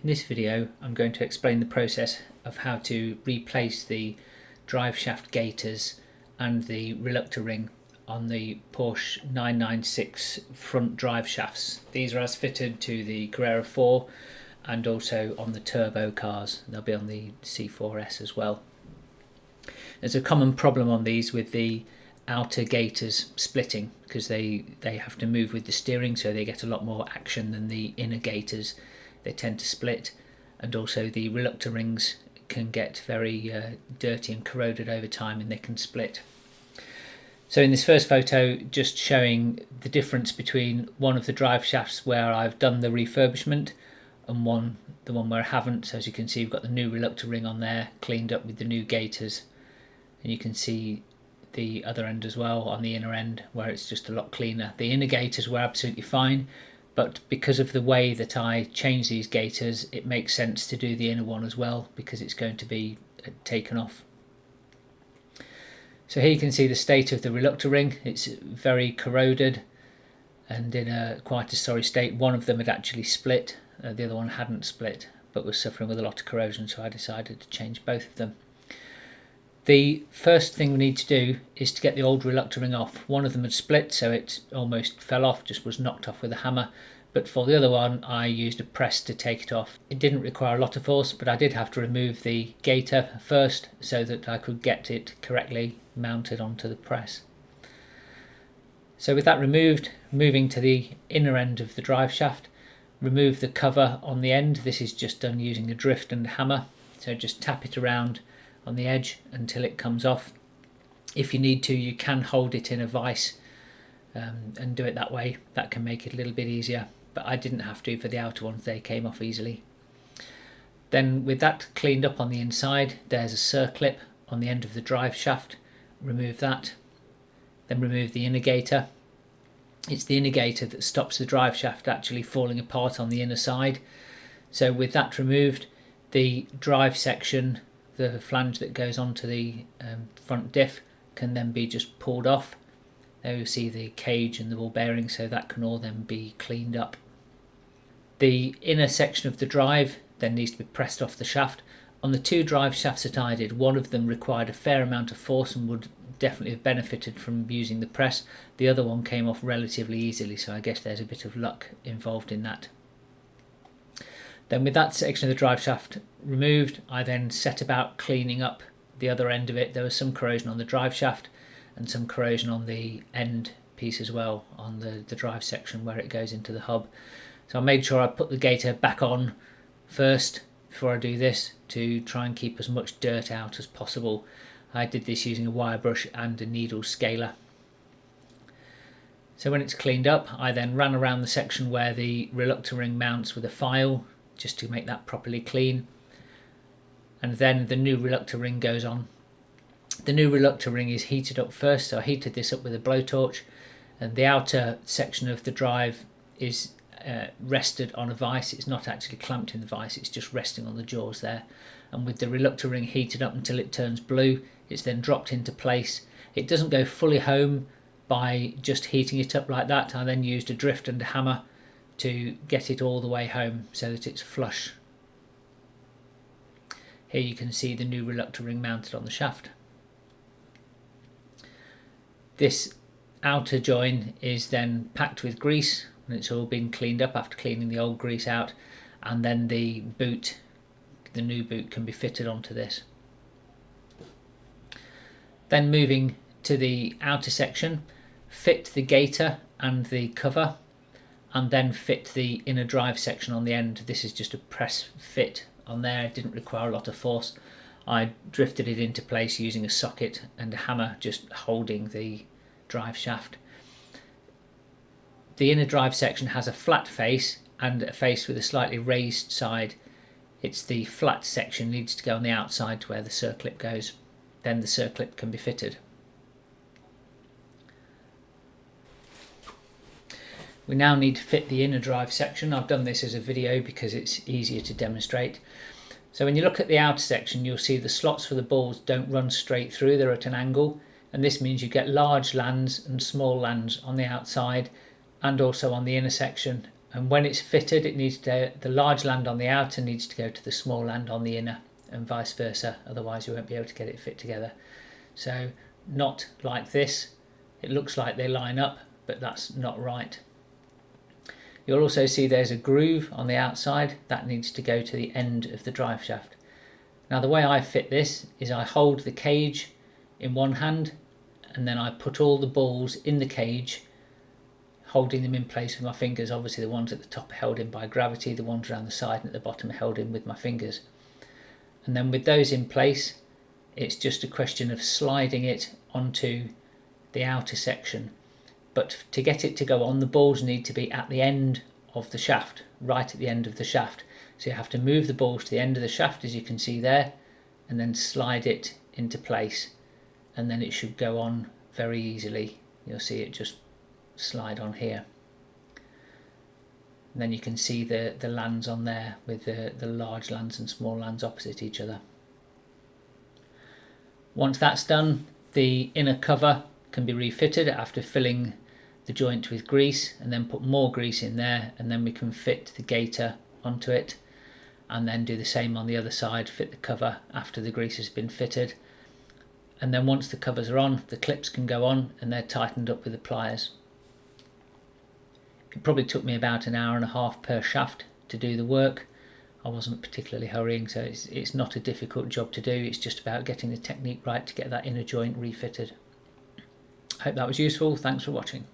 In this video I'm going to explain the process of how to replace the driveshaft gaiters and the Reluctor ring on the Porsche 996 front drive shafts. These are as fitted to the Carrera 4 and also on the turbo cars. They'll be on the C4S as well. There's a common problem on these with the outer gaiters splitting because they have to move with the steering, so they get a lot more action than the inner gaiters. They tend to split, and also the Reluctor rings can get very dirty and corroded over time, and they can split. So in this first photo, just showing the difference between one of the drive shafts where I've done the refurbishment and the one where I haven't. So as you can see, we've got the new Reluctor ring on there, cleaned up with the new gaiters, and you can see the other end as well on the inner end where it's just a lot cleaner. The inner gaiters were absolutely fine, but because of the way that I change these gaiters, it makes sense to do the inner one as well because it's going to be taken off. So here you can see the state of the Reluctor ring. It's very corroded and in quite a sorry state. One of them had actually split, the other one hadn't split but was suffering with a lot of corrosion, so I decided to change both of them. The first thing we need to do is to get the old Reluctor ring off. One of them had split, so it almost fell off, just was knocked off with a hammer. But for the other one, I used a press to take it off. It didn't require a lot of force, but I did have to remove the gaiter first so that I could get it correctly mounted onto the press. So with that removed, moving to the inner end of the drive shaft, remove the cover on the end. This is just done using a drift and a hammer. So just tap it around on the edge until it comes off. If you need to, you can hold it in a vise and do it that way. That can make it a little bit easier, but I didn't have to for the outer ones. They came off easily. Then with that cleaned up on the inside, there's a circlip on the end of the drive shaft. Remove that. Then remove the inner gaiter. It's the inner gaiter that stops the drive shaft actually falling apart on the inner side. So with that removed, the drive section, the flange that goes onto the front diff, can then be just pulled off. There you see the cage and the ball bearing, so that can all then be cleaned up. The inner section of the drive then needs to be pressed off the shaft. On the two drive shafts that I did, one of them required a fair amount of force and would definitely have benefited from using the press. The other one came off relatively easily, so I guess there's a bit of luck involved in that. Then with that section of the drive shaft removed, I then set about cleaning up the other end of it. There was some corrosion on the drive shaft and some corrosion on the end piece as well, on the drive section where it goes into the hub. So I made sure I put the gaiter back on first before I do this to try and keep as much dirt out as possible. I did this using a wire brush and a needle scaler. So when it's cleaned up, I then ran around the section where the Reluctor ring mounts with a file, just to make that properly clean, and then the new Reluctor ring goes on. The new Reluctor ring is heated up first, so I heated this up with a blowtorch, and the outer section of the drive is rested on a vise. It's not actually clamped in the vise, it's just resting on the jaws there, and with the Reluctor ring heated up until it turns blue, it's then dropped into place. It doesn't go fully home by just heating it up like that. I then used a drift and a hammer to get it all the way home so that it's flush. Here you can see the new Reluctor ring mounted on the shaft. This outer join is then packed with grease when it's all been cleaned up after cleaning the old grease out, and then the boot, the new boot, can be fitted onto this. Then moving to the outer section, fit the gaiter and the cover, and then fit the inner drive section on the end. This is just a press fit on there. It didn't require a lot of force. I drifted it into place using a socket and a hammer, just holding the drive shaft. The inner drive section has a flat face and a face with a slightly raised side. It's the flat section needs to go on the outside to where the circlip goes. Then the circlip can be fitted. We now need to fit the inner drive section. I've done this as a video because it's easier to demonstrate. So when you look at the outer section, you'll see the slots for the balls don't run straight through, they're at an angle, and this means you get large lands and small lands on the outside and also on the inner section and when it's fitted, it needs to, the large land on the outer needs to go to the small land on the inner, and vice versa, otherwise you won't be able to get it fit together. So not like this, it looks like they line up, but that's not right. You'll also see there's a groove on the outside that needs to go to the end of the drive shaft. Now the way I fit this is I hold the cage in one hand, and then I put all the balls in the cage, holding them in place with my fingers. Obviously the ones at the top are held in by gravity, the ones around the side and at the bottom are held in with my fingers. And then with those in place, it's just a question of sliding it onto the outer section. But to get it to go on, the balls need to be at the end of the shaft, right at the end of the shaft. So you have to move the balls to the end of the shaft, as you can see there, and then slide it into place, and then it should go on very easily. You'll see it just slide on here. And then you can see the lands on there with the large lands and small lands opposite each other. Once that's done, the inner cover can be refitted after filling the joint with grease, and then put more grease in there, and then we can fit the gaiter onto it, and then do the same on the other side, fit the cover after the grease has been fitted. And then once the covers are on, the clips can go on and they're tightened up with the pliers. It probably took me about an hour and a half per shaft to do the work. I wasn't particularly hurrying, so it's not a difficult job to do. It's just about getting the technique right to get that inner joint refitted. I hope that was useful. Thanks for watching.